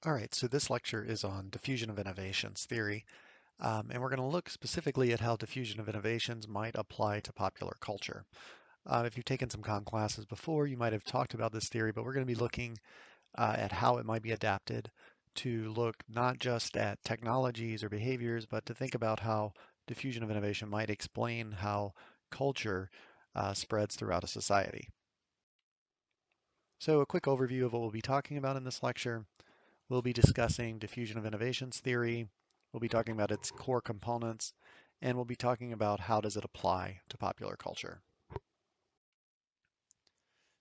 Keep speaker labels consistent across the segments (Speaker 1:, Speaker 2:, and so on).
Speaker 1: All right, so this lecture is on diffusion of innovations theory, and we're going to look specifically at how diffusion of innovations might apply to popular culture. If you've taken some classes before, you might have talked about this theory, but we're going to be looking at how it might be adapted to look not just at technologies or behaviors, but to think about how diffusion of innovation might explain how culture spreads throughout a society. So a quick overview of what we'll be talking about in this lecture. We'll be discussing diffusion of innovations theory. We'll be talking about its core components, and we'll be talking about how does it apply to popular culture.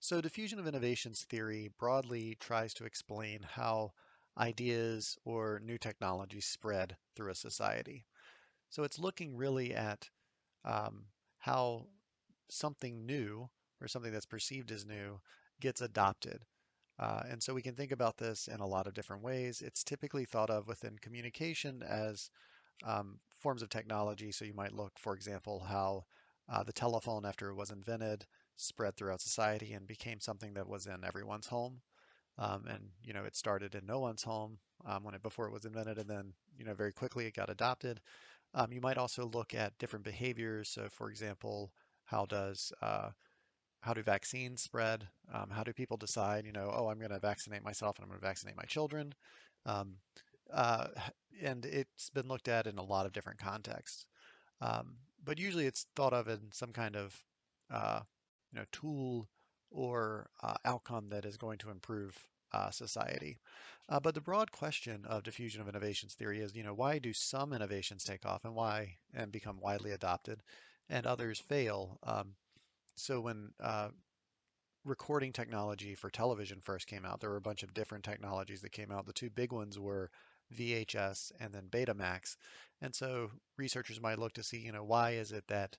Speaker 1: So diffusion of innovations theory broadly tries to explain how ideas or new technologies spread through a society. So it's looking really at um, how something new or something that's perceived as new gets adopted. And so we can think about this in a lot of different ways. It's typically thought of within communication as forms of technology. So you might look, for example, how the telephone, after it was invented, spread throughout society and became something that was in everyone's home. And it started in no one's home before it was invented, and then very quickly it got adopted. You might also look at different behaviors. So, for example, how does how do vaccines spread? How do people decide, oh, I'm going to vaccinate myself and I'm going to vaccinate my children? Um, uh, and it's been looked at in a lot of different contexts. Um, but usually it's thought of in some kind of uh, tool or outcome that is going to improve society. But the broad question of diffusion of innovations theory is, why do some innovations take off and become widely adopted, and others fail? So when recording technology for television first came out, there were a bunch of different technologies that came out. The two big ones were VHS and then Betamax. And so researchers might look to see, why is it that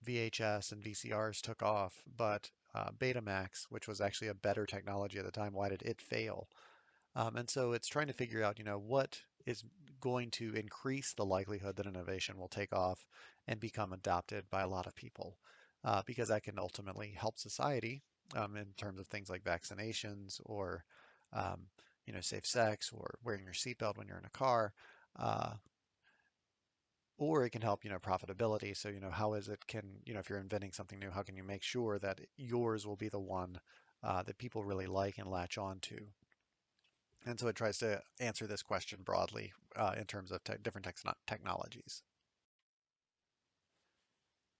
Speaker 1: VHS and VCRs took off, but Betamax, which was actually a better technology at the time, why did it fail? And so it's trying to figure out, what is going to increase the likelihood that innovation will take off and become adopted by a lot of people, because that can ultimately help society in terms of things like vaccinations or, um, safe sex or wearing your seatbelt when you're in a car. Uh, or it can help, profitability. So, how is it can, if you're inventing something new, how can you make sure that yours will be the one that people really like and latch on to? And so it tries to answer this question broadly in terms of different technologies.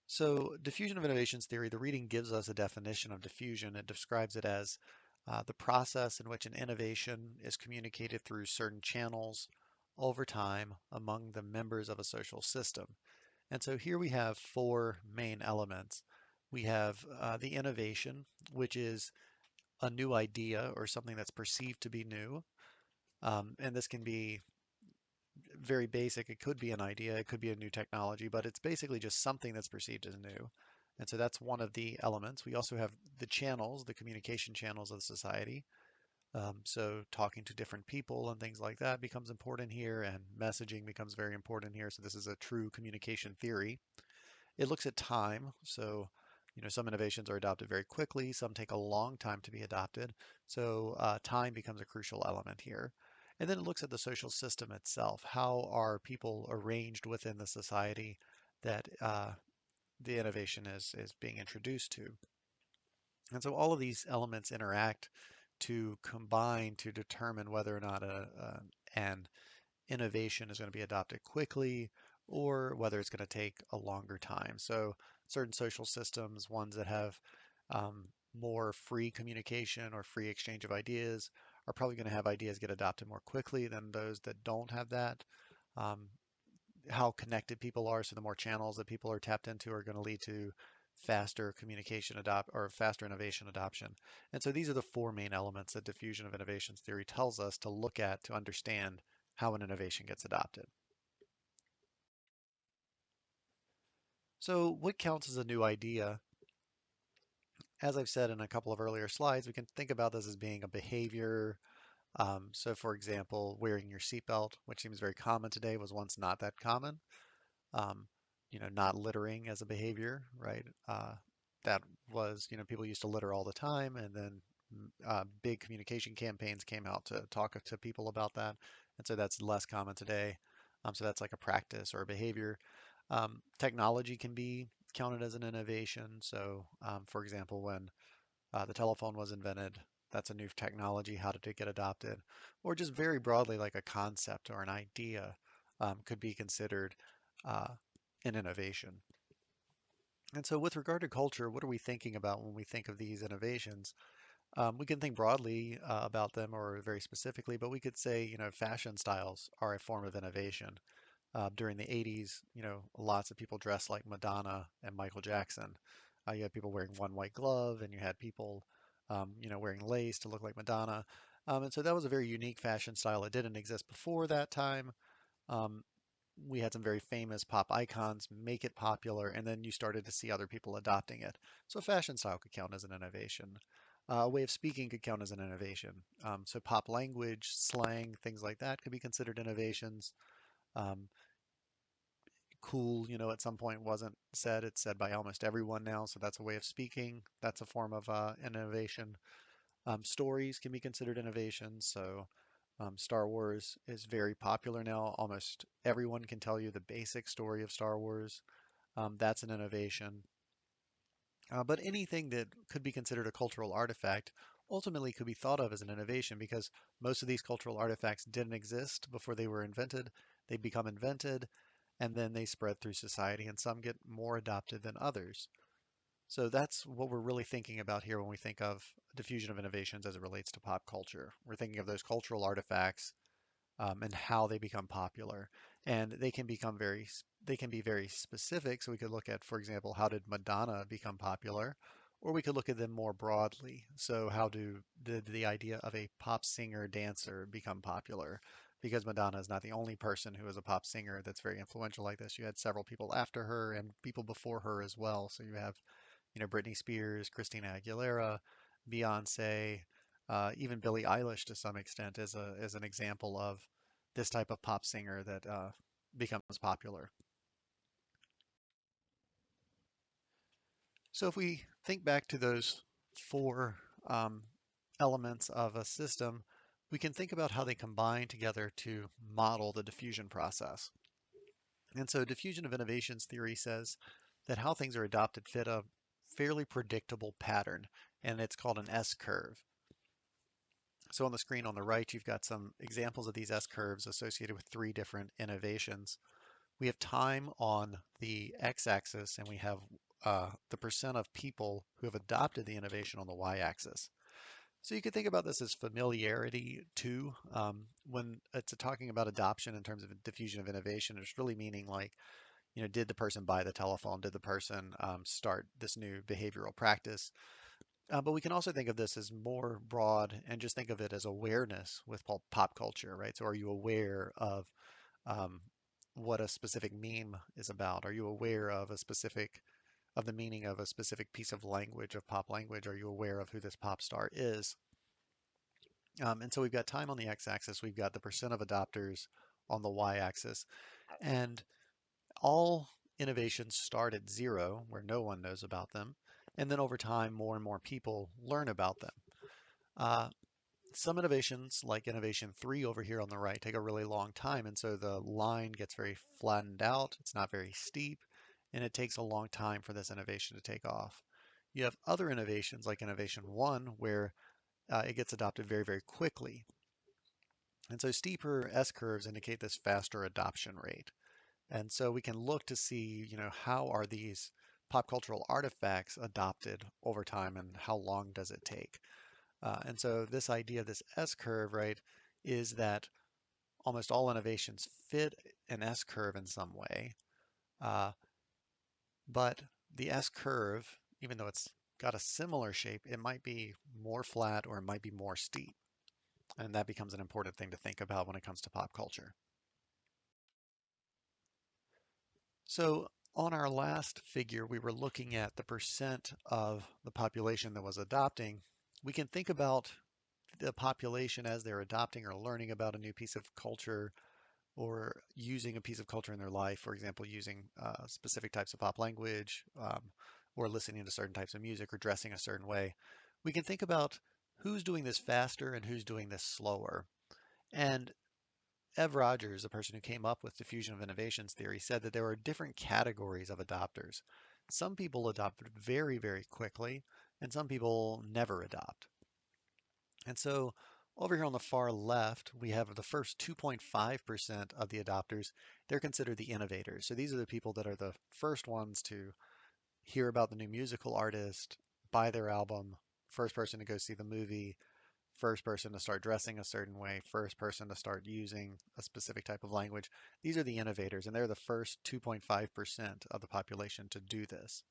Speaker 1: So diffusion of innovations theory, the reading gives us a definition of diffusion. It describes it as the process in which an innovation is communicated through certain channels over time among the members of a social system. And so here we have four main elements. We have the innovation, which is a new idea or something that's perceived to be new. And this can be very basic. It could be an idea, it could be a new technology, but it's basically just something that's perceived as new. And so that's one of the elements. We also have the channels, the communication channels of society. So talking to different people and things like that becomes important here, and messaging becomes very important here. So this is a true communication theory. It looks at time. So, some innovations are adopted very quickly, some take a long time to be adopted. So, time becomes a crucial element here. And then it looks at the social system itself. How are people arranged within the society that the innovation is being introduced to? And so all of these elements interact to combine to determine whether or not an innovation is going to be adopted quickly or whether it's going to take a longer time. So certain social systems, ones that have more free communication or free exchange of ideas, are probably going to have ideas get adopted more quickly than those that don't have that. Um, how connected people are, so the more channels that people are tapped into are going to lead to faster communication adopt or faster innovation adoption. And so these are the four main elements that diffusion of innovations theory tells us to look at to understand how an innovation gets adopted. So what counts as a new idea? As I've said in a couple of earlier slides, we can think about this as being a behavior. So for example, wearing your seatbelt, which seems very common today, was once not that common. Um, not littering as a behavior, right? That was, people used to litter all the time, and then big communication campaigns came out to talk to people about that, and so that's less common today. So that's like a practice or a behavior. Technology can be counted as an innovation. So, for example, when the telephone was invented, that's a new technology. How did it get adopted? Or just very broadly, like a concept or an idea could be considered uh, an innovation. And so, with regard to culture, what are we thinking about when we think of these innovations? We can think broadly about them or very specifically, but we could say, fashion styles are a form of innovation. During the 80s, lots of people dressed like Madonna and Michael Jackson. You had people wearing one white glove, and you had people, wearing lace to look like Madonna. And so that was a very unique fashion style. It didn't exist before that time. Um, we had some very famous pop icons make it popular, and then you started to see other people adopting it. So fashion style could count as an innovation. A way of speaking could count as an innovation. So pop language, slang, things like that could be considered innovations. Um, cool, at some point wasn't said. It's said by almost everyone now, so that's a way of speaking. That's a form of innovation. Stories can be considered innovations. So Star Wars is very popular now. Almost everyone can tell you the basic story of Star Wars. That's an innovation. But anything that could be considered a cultural artifact ultimately could be thought of as an innovation because most of these cultural artifacts didn't exist before they were invented. They become invented and then they spread through society, and some get more adopted than others. So that's what we're really thinking about here when we think of diffusion of innovations as it relates to pop culture. We're thinking of those cultural artifacts and how they become popular. And they can be very specific. So we could look at, for example, how did Madonna become popular? Or we could look at them more broadly. So did the idea of a pop singer dancer become popular? Because Madonna is not the only person who is a pop singer that's very influential like this. You had several people after her and people before her as well. So you have Britney Spears, Christina Aguilera, Beyonce, even Billie Eilish to some extent as an example of this type of pop singer that becomes popular. So if we think back to those four um, elements of a system, we can think about how they combine together to model the diffusion process. And so diffusion of innovations theory says that how things are adopted fit a fairly predictable pattern, and it's called an S curve. So on the screen on the right, you've got some examples of these S curves associated with three different innovations. We have time on the x-axis, and we have the percent of people who have adopted the innovation on the y-axis. So you could think about this as familiarity too. When it's talking about adoption in terms of diffusion of innovation, it's really meaning like, did the person buy the telephone? Did the person start this new behavioral practice? But we can also think of this as more broad and just think of it as awareness with pop culture, right? So are you aware of um, what a specific meme is about? Are you aware of of the meaning of a specific piece of language, of pop language? Are you aware of who this pop star is? And so we've got time on the x-axis, we've got the percent of adopters on the y-axis, and all innovations start at zero, where no one knows about them, and then over time, more and more people learn about them. Uh, some innovations, like innovation three over here on the right, take a really long time, and so the line gets very flattened out. It's not very steep, and it takes a long time for this innovation to take off. You have other innovations, like innovation one, where it gets adopted very, very quickly. And so steeper S curves indicate this faster adoption rate. And so we can look to see, how are these pop cultural artifacts adopted over time and how long does it take? And so this idea, this S curve, right, is that almost all innovations fit an S curve in some way. Uh, but the S curve, even though it's got a similar shape, it might be more flat or it might be more steep. And that becomes an important thing to think about when it comes to pop culture. So on our last figure, we were looking at the percent of the population that was adopting. We can think about the population as they're adopting or learning about a new piece of culture or using a piece of culture in their life, for example, using specific types of pop language or listening to certain types of music or dressing a certain way. We can think about who's doing this faster and who's doing this slower. And Ev Rogers, the person who came up with diffusion of innovations theory, said that there are different categories of adopters. Some people adopt very, very quickly, and some people never adopt. And so over here on the far left, we have the first 2.5% of the adopters. They're considered the innovators. So these are the people that are the first ones to hear about the new musical artist, buy their album, first person to go see the movie, first person to start dressing a certain way, first person to start using a specific type of language. These are the innovators, and they're the first 2.5% of the population to do this.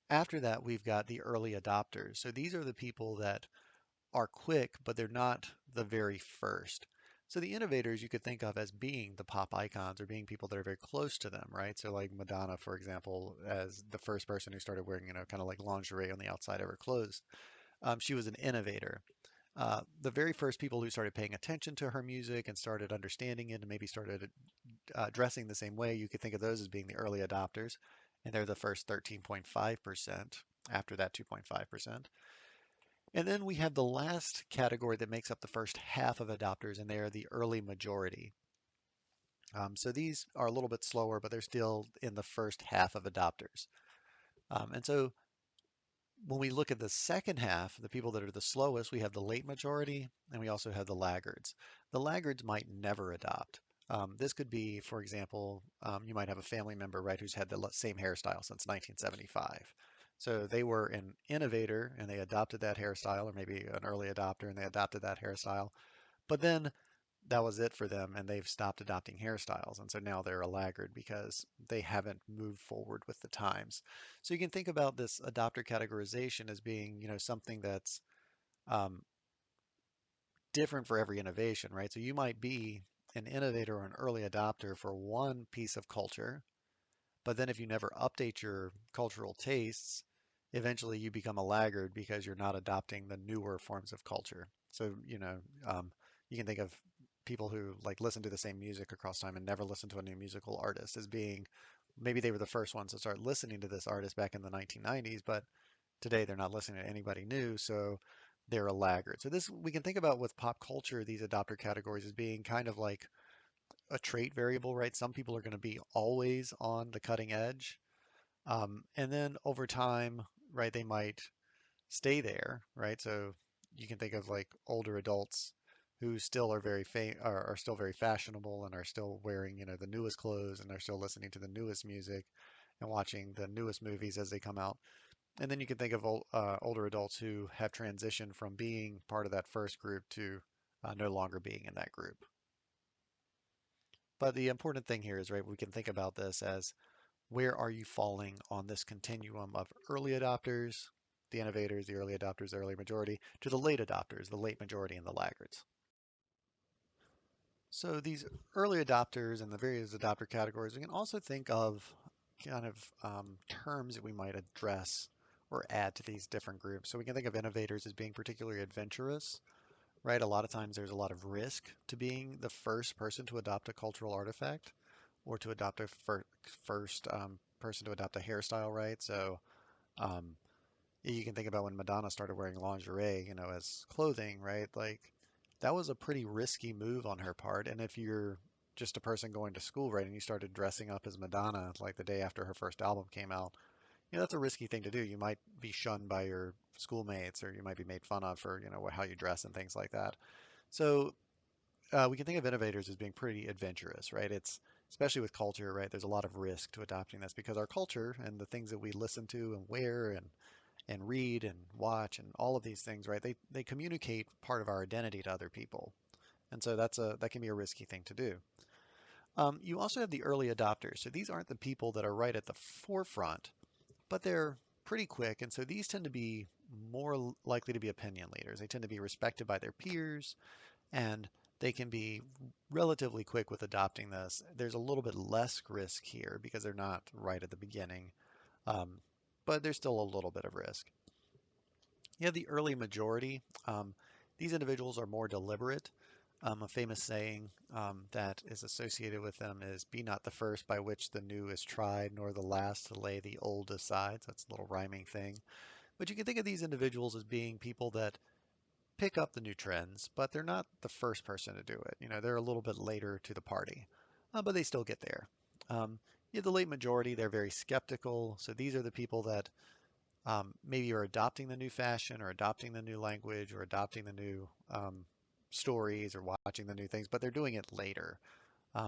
Speaker 1: After that, we've got the early adopters. So these are the people that are quick, but they're not the very first. So the innovators you could think of as being the pop icons or being people that are very close to them, right? So like Madonna, for example, as the first person who started wearing, kind of like lingerie on the outside of her clothes. She was an innovator. The very first people who started paying attention to her music and started understanding it and maybe started dressing the same way, you could think of those as being the early adopters. And they're the first 13.5% after that 2.5%. And then we have the last category that makes up the first half of adopters, and they are the early majority. So these are a little bit slower, but they're still in the first half of adopters. And so when we look at the second half, the people that are the slowest, we have the late majority and we also have the laggards. The laggards might never adopt. This could be, for example, you might have a family member, right, who's had the same hairstyle since 1975. So they were an innovator and they adopted that hairstyle, or maybe an early adopter and they adopted that hairstyle. But then that was it for them and they've stopped adopting hairstyles. And so now they're a laggard because they haven't moved forward with the times. So you can think about this adopter categorization as being, something that's um, different for every innovation, right? So you might be an innovator or an early adopter for one piece of culture, but then if you never update your cultural tastes, eventually you become a laggard because you're not adopting the newer forms of culture. So, you can think of people who like listen to the same music across time and never listen to a new musical artist as being maybe they were the first ones to start listening to this artist back in the 1990s, but today they're not listening to anybody new, so they're a laggard. So this we can think about with pop culture, these adopter categories as being kind of like a trait variable, right? Some people are going to be always on the cutting edge. And then over time, right, they might stay there, right? So you can think of like older adults who still are are still very fashionable and are still wearing, the newest clothes and are still listening to the newest music and watching the newest movies as they come out. And then you can think of older adults who have transitioned from being part of that first group to no longer being in that group. But the important thing here is, right, we can think about this as where are you falling on this continuum of early adopters, the innovators, the early adopters, the early majority, to the late adopters, the late majority, and the laggards. So these early adopters and the various adopter categories, we can also think of kind of terms that we might address or add to these different groups. So we can think of innovators as being particularly adventurous, right? A lot of times there's a lot of risk to being the first person to adopt a cultural artifact or to adopt a first person to adopt a hairstyle, right? So um, you can think about when Madonna started wearing lingerie, as clothing, right? Like that was a pretty risky move on her part. And if you're just a person going to school, right, and you started dressing up as Madonna like the day after her first album came out, that's a risky thing to do. You might be shunned by your schoolmates, or you might be made fun of for, how you dress and things like that. So we can think of innovators as being pretty adventurous, right? It's especially with culture, right? There's a lot of risk to adopting this because our culture and the things that we listen to and wear and read and watch and all of these things, right? They communicate part of our identity to other people, and so that can be a risky thing to do. You also have the early adopters. So these aren't the people that are right at the forefront, but they're pretty quick, and so these tend to be more likely to be opinion leaders. They tend to be respected by their peers and they can be relatively quick with adopting this. There's a little bit less risk here because they're not right at the beginning, um, but there's still a little bit of risk. You have the early majority. These individuals are more deliberate. A famous saying that is associated with them is "Be not the first by which the new is tried, nor the last to lay the old aside." So that's a little rhyming thing. But you can think of these individuals as being people that pick up the new trends, but they're not the first person to do it. They're a little bit later to the party, but they still get there. Um, you have the late majority, they're very skeptical. So these are the people that maybe are adopting the new fashion or adopting the new language or adopting the new stories or watching the new things, but they're doing it later.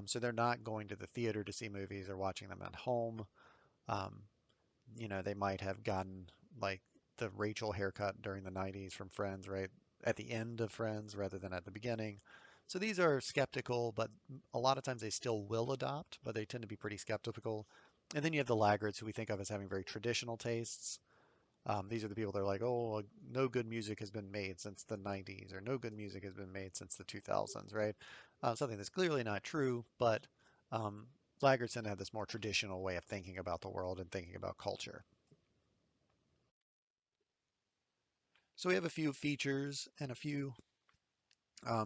Speaker 1: So they're not going to the theater to see movies or watching them at home. Um, they might have gotten like the Rachel haircut during the 90s from Friends, right? At the end of Friends rather than at the beginning. So these are skeptical, but a lot of times they still will adopt, but they tend to be pretty skeptical. And then you have the laggards who we think of as having very traditional tastes. These are the people that are like, oh, no good music has been made since the 90s, or no good music has been made since the 2000s, right? Something that's clearly not true, but um, laggards tend to have this more traditional way of thinking about the world and thinking about culture. So we have a few features and a few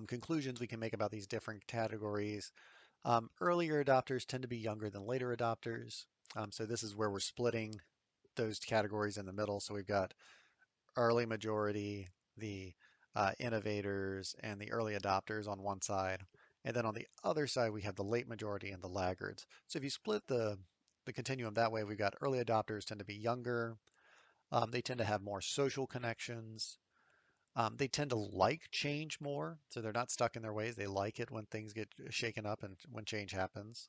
Speaker 1: conclusions we can make about these different categories. Earlier adopters tend to be younger than later adopters. So this is where we're splitting those categories in the middle. So we've got early majority, the innovators, and the early adopters on one side. And then on the other side, we have the late majority and the laggards. So if you split the continuum that way, we've got early adopters tend to be younger. They tend to have more social connections. They tend to like change more, so they're not stuck in their ways. They like it when things get shaken up and when change happens.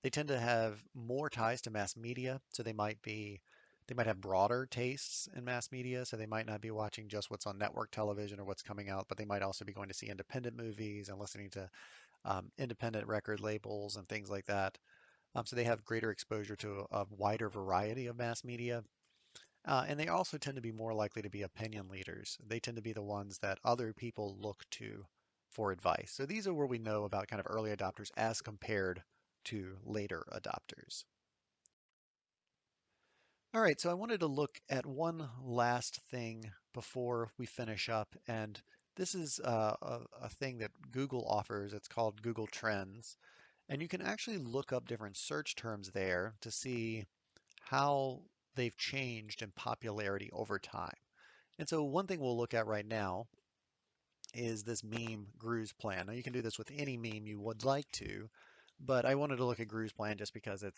Speaker 1: They tend to have more ties to mass media, so they might have broader tastes in mass media, so they might not be watching just what's on network television or what's coming out, but they might also be going to see independent movies and listening to independent record labels and things like that. So they have greater exposure to a wider variety of mass media. And they also tend to be more likely to be opinion leaders. They tend to be the ones that other people look to for advice. So these are where we know about kind of early adopters as compared to later adopters. All right, so I wanted to look at one last thing before we finish up, and this is a thing that Google offers. It's called Google Trends, and you can actually look up different search terms there to see how they've changed in popularity over time. And so one thing we'll look at right now is this meme Gru's plan. Now you can do this with any meme you would like to, but I wanted to look at Gru's plan just because it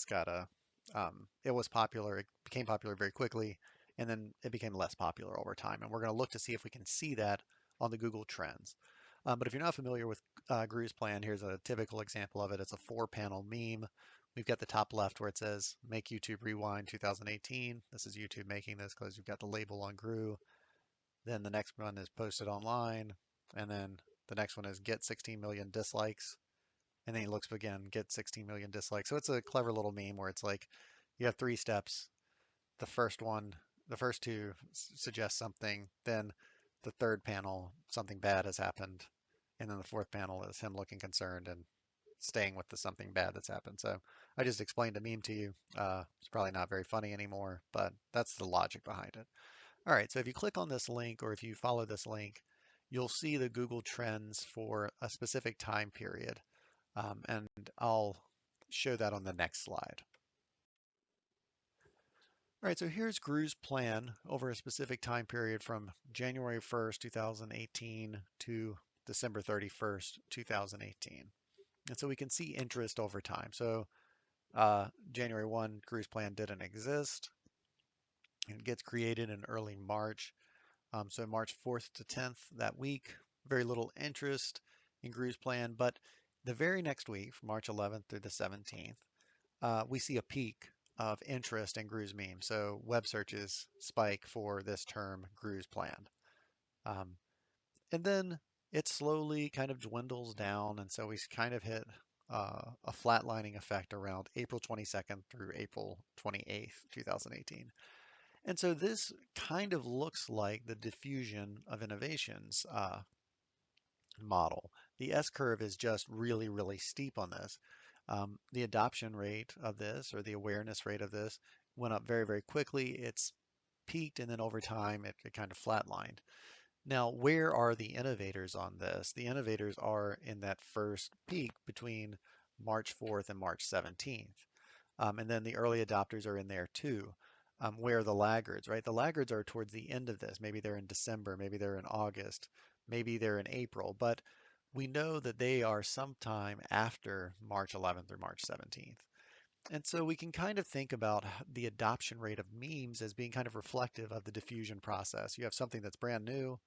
Speaker 1: was popular, it became popular very quickly, and then it became less popular over time. And we're going to look to see if we can see that on the Google Trends. But if you're not familiar with Gru's plan, here's a typical example of it. It's a four-panel meme. We've got the top left where it says "Make YouTube Rewind 2018." This is YouTube making this because you've got the label on Gru. Then the next one is posted online. And then the next one is get 16 million dislikes. And then he looks again, get 16 million dislikes. So it's a clever little meme where it's like you have three steps. The first one, the first two suggest something. Then the third panel, something bad has happened. And then the fourth panel is him looking concerned and staying with the something bad that's happened. So I just explained a meme to you. It's probably not very funny anymore, but that's the logic behind it. All right, so if you click on this link or if you follow this link, you'll see the Google Trends for a specific time period. And I'll show that on the next slide. All right, so here's Gru's plan over a specific time period from January 1st, 2018 to December 31st, 2018. And so we can see interest over time. So January 1, Gru's plan didn't exist. It gets created in early March. So March 4th to 10th that week, very little interest in Gru's plan. But the very next week, from March 11th through the 17th, we see a peak of interest in Gru's meme. So web searches spike for this term, Gru's plan. Um, and then it slowly kind of dwindles down. And so we kind of hit a flatlining effect around April 22nd through April 28th, 2018. And so this kind of looks like the diffusion of innovations model. The S curve is just really, really steep on this. The adoption rate of this or the awareness rate of this went up very, very quickly. It's peaked and then over time it kind of flatlined. Now, where are the innovators on this? The innovators are in that first peak between March 4th and March 17th. And then the early adopters are in there too. Where are the laggards, right? The laggards are towards the end of this. Maybe they're in December, maybe they're in August. maybe they're in April, but we know that they are sometime after March 11th or March 17th. And so we can kind of think about the adoption rate of memes as being kind of reflective of the diffusion process. You have something that's brand new,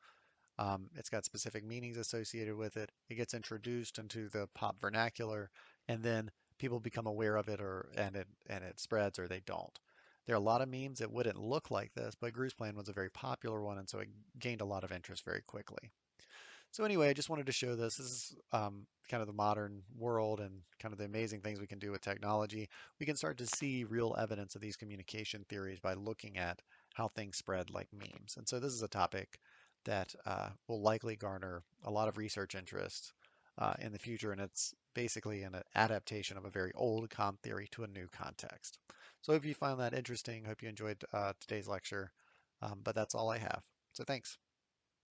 Speaker 1: it's got specific meanings associated with it. It gets introduced into the pop vernacular, and then people become aware of it, or and it spreads, or they don't. There are a lot of memes that wouldn't look like this, but Gru's plan was a very popular one, and so it gained a lot of interest very quickly. So anyway, I just wanted to show this. This is kind of the modern world and kind of the amazing things we can do with technology. We can start to see real evidence of these communication theories by looking at how things spread like memes. And so this is a topic that will likely garner a lot of research interest in the future, and it's basically an adaptation of a very old com theory to a new context. So I hope you found that interesting. Hope you enjoyed today's lecture. But that's all I have. So thanks.